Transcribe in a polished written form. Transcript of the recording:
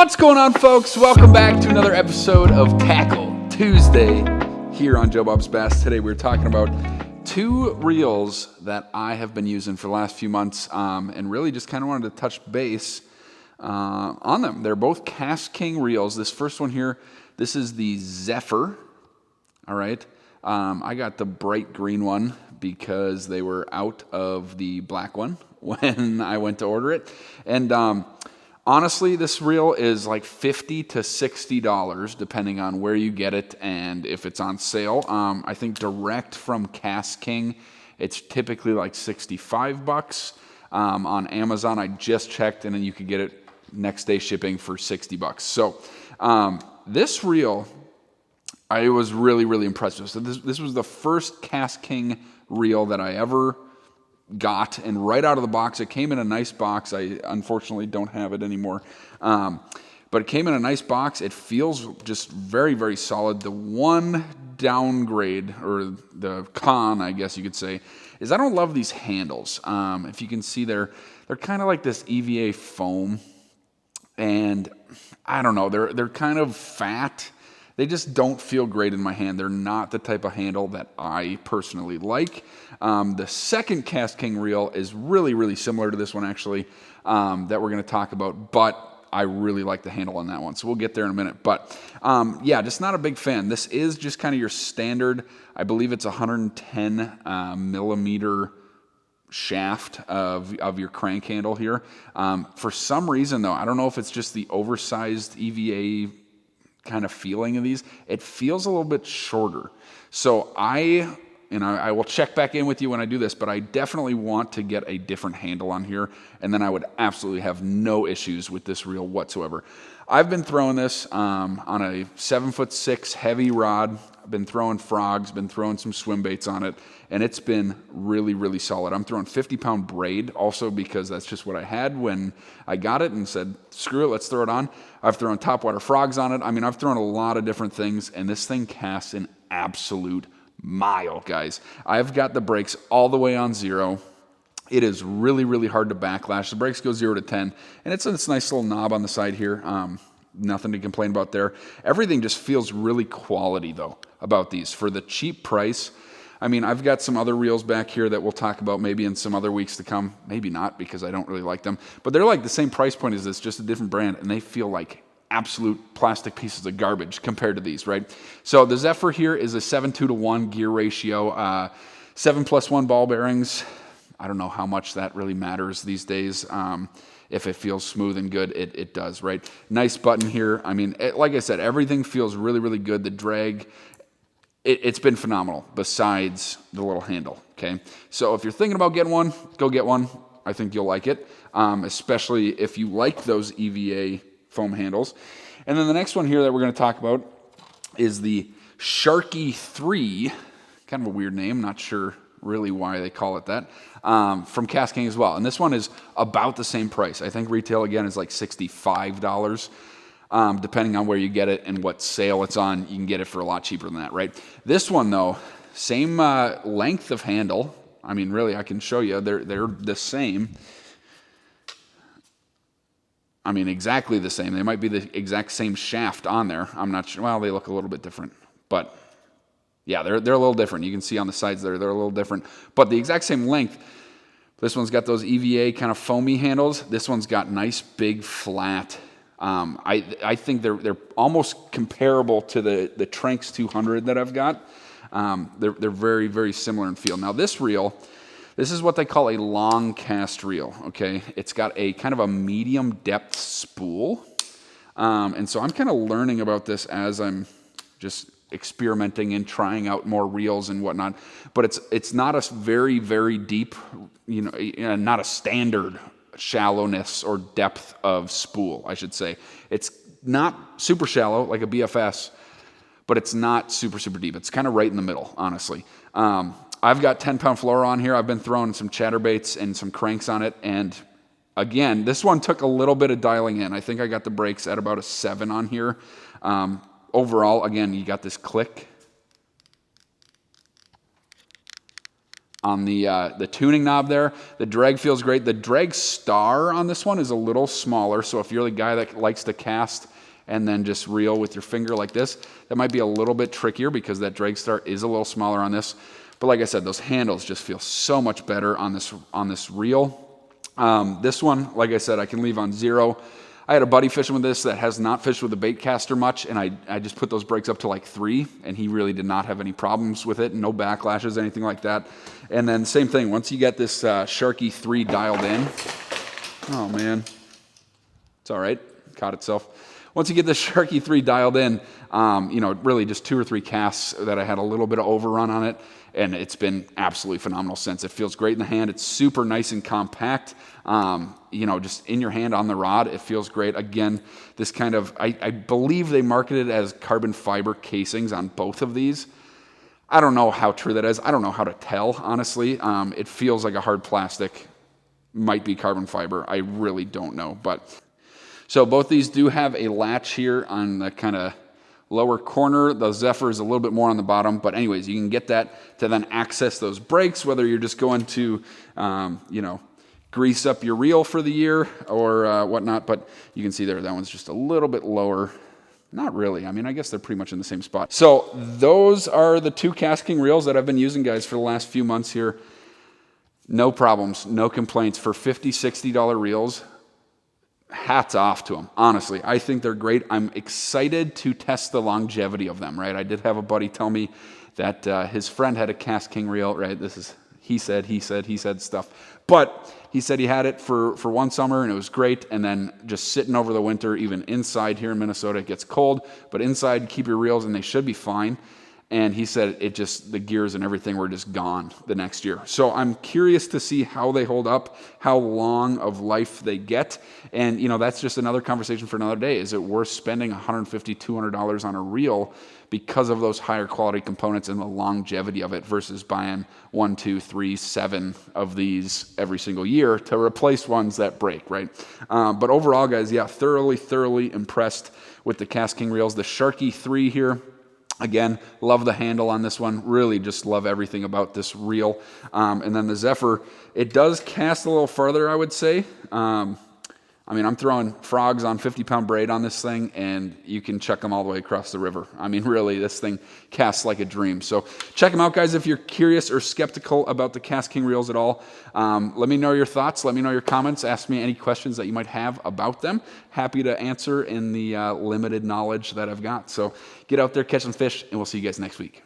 What's going on, folks? Welcome back to another episode of Tackle Tuesday here on Joe Bob's Bass. Today we're talking about two reels that I have been using for the last few months and really just kind of wanted to touch base on them. They're both KastKing reels. This first one here, this is the Zephyr. All right. I got the bright green one because they were out of the black one when I went to order it. And honestly, this reel is like $50 to $60 depending on where you get it and if it's on sale. I think direct from KastKing, it's typically like $65. On Amazon, I just checked, and then you could get it next day shipping for $60. So this reel, I was really impressed with. So this was the first KastKing reel that I ever got, and right out of the box, it came in a nice box. I unfortunately don't have it anymore, but it came in a nice box. It feels just very solid. The one downgrade, or the con, I guess you could say, is I don't love these handles. If you can see, they're kind of like this EVA foam, and I don't know, they're kind of fat. They just don't feel great in my hand. They're not the type of handle that I personally like. The second KastKing reel is really similar to this one, actually, that we're going to talk about, but I really like the handle on that one, so we'll get there in a minute. But yeah, just not a big fan. This is just kind of your standard, I believe it's 110 millimeter shaft of your crank handle here. For some reason, though, I don't know if it's just the oversized EVA kind of feeling of these, it feels a little bit shorter. So I will check back in with you when I do this, but I definitely want to get a different handle on here, and then I would absolutely have no issues with this reel whatsoever. I've been throwing this on a 7'6" heavy rod. I've been throwing frogs, been throwing some swim baits on it, and it's been really solid. I'm throwing 50-pound braid also because that's just what I had when I got it and said, screw it, let's throw it on. I've thrown topwater frogs on it. I mean, I've thrown a lot of different things, and this thing casts an absolute mile, guys. I've got the brakes all the way on 0. It is really hard to backlash. The brakes go 0 to 10, and it's a nice little knob on the side here. Nothing to complain about there. Everything just feels really quality, though, about these. For the cheap price, I mean, I've got some other reels back here that we'll talk about maybe in some other weeks to come. Maybe not, because I don't really like them. But they're like the same price point as this, just a different brand, and they feel like absolute plastic pieces of garbage compared to these, right? So the Zephyr here is a 7:2 to 1 gear ratio, 7+1 ball bearings. I don't know how much that really matters these days. If it feels smooth and good, it does, right? Nice button here. I mean, like I said, everything feels really good. The drag, it's been phenomenal, besides the little handle, okay? So if you're thinking about getting one, go get one. I think you'll like it, especially if you like those EVA foam handles. And then the next one here that we're going to talk about is the Sharky 3, kind of a weird name, not sure really why they call it that, from KastKing as well. And this one is about the same price. I think retail, again, is like $65. Depending on where you get it and what sale it's on, you can get it for a lot cheaper than that, right? This one, though, same length of handle. I mean, really, I can show you. They're the same. I mean, exactly the same. They might be the exact same shaft on there. I'm not sure. Well, they look a little bit different, but yeah, they're a little different. You can see on the sides there, they're a little different, but the exact same length. This one's got those EVA kind of foamy handles. This one's got nice, big, flat. I think they're almost comparable to the Tranx 200 that I've got. They're very similar in feel. Now this reel, this is what they call a long cast reel, okay? It's got a kind of a medium depth spool. And so I'm kind of learning about this as I'm just experimenting and trying out more reels and whatnot. But it's not a very deep, not a standard shallowness or depth of spool, I should say. It's not super shallow like a BFS, but it's not super deep. It's kind of right in the middle, honestly. I've got 10-pound fluoro on here. I've been throwing some chatterbaits and some cranks on it, and again, this one took a little bit of dialing in. I think I got the brakes at about a 7 on here. Overall, again, you got this click. on the tuning knob there. The drag feels great. The drag star on this one is a little smaller, so if you're the guy that likes to cast and then just reel with your finger like this, that might be a little bit trickier because that drag star is a little smaller on this. But like I said, those handles just feel so much better on this reel. This one, like I said, I can leave on 0. I had a buddy fishing with this that has not fished with the Baitcaster much, and I just put those brakes up to like 3, and he really did not have any problems with it, no backlashes, anything like that. And then same thing, once you get this Sharky 3 dialed in, oh man, it's all right, caught itself. Once you get the Sharky 3 dialed in, really just 2 or 3 casts that I had a little bit of overrun on it, and it's been absolutely phenomenal since. It feels great in the hand. It's super nice and compact. Just in your hand on the rod, it feels great. Again, this kind of, I believe they marketed it as carbon fiber casings on both of these. I don't know how true that is. I don't know how to tell, honestly. It feels like a hard plastic. Might be carbon fiber. I really don't know. So both these do have a latch here on the kind of lower corner. The Zephyr is a little bit more on the bottom, but anyways, you can get that to then access those brakes, whether you're just going to, grease up your reel for the year or whatnot. But you can see there, that one's just a little bit lower. Not really. I mean, I guess they're pretty much in the same spot. So those are the 2 KastKing reels that I've been using, guys, for the last few months here. No problems, no complaints. For $50, $60 reels, hats off to them, honestly. I think they're great. I'm excited to test the longevity of them, right? I did have a buddy tell me that his friend had a KastKing reel, right? This is he said stuff. But he said he had it for one summer and it was great, and then just sitting over the winter, even inside here in Minnesota, it gets cold, but inside, keep your reels and they should be fine. And he said the gears and everything were just gone the next year. So I'm curious to see how they hold up, how long of life they get. And, that's just another conversation for another day. Is it worth spending $150, $200 on a reel because of those higher quality components and the longevity of it versus buying 1, 2, 3, 7 of these every single year to replace ones that break, right? But overall, guys, yeah, thoroughly impressed with the KastKing reels. The Sharky 3 here, again, love the handle on this one. Really just love everything about this reel. And then the Zephyr, it does cast a little farther, I would say. I'm throwing frogs on 50-pound braid on this thing, and you can check them all the way across the river. I mean, really, this thing casts like a dream. So check them out, guys, if you're curious or skeptical about the KastKing reels at all. Let me know your thoughts. Let me know your comments. Ask me any questions that you might have about them. Happy to answer in the limited knowledge that I've got. So get out there, catch some fish, and we'll see you guys next week.